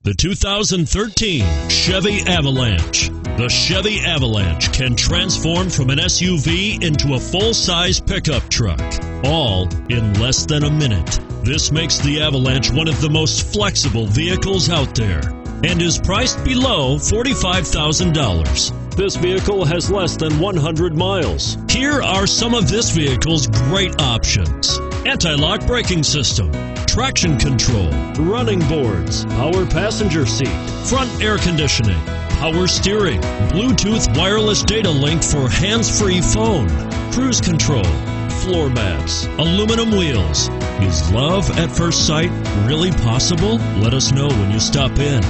The 2013 Chevy Avalanche. The Chevy Avalanche can transform from an SUV into a full-size pickup truck, all in less than a minute. This makes the Avalanche one of the most flexible vehicles out there and is priced below $45,000. This vehicle has less than 100 miles. Here are some of this vehicle's great options: anti-lock braking system, traction control, running boards, power passenger seat, front air conditioning, power steering, Bluetooth wireless data link for hands-free phone, cruise control, floor mats, aluminum wheels. Is love at first sight really possible? Let us know when you stop in.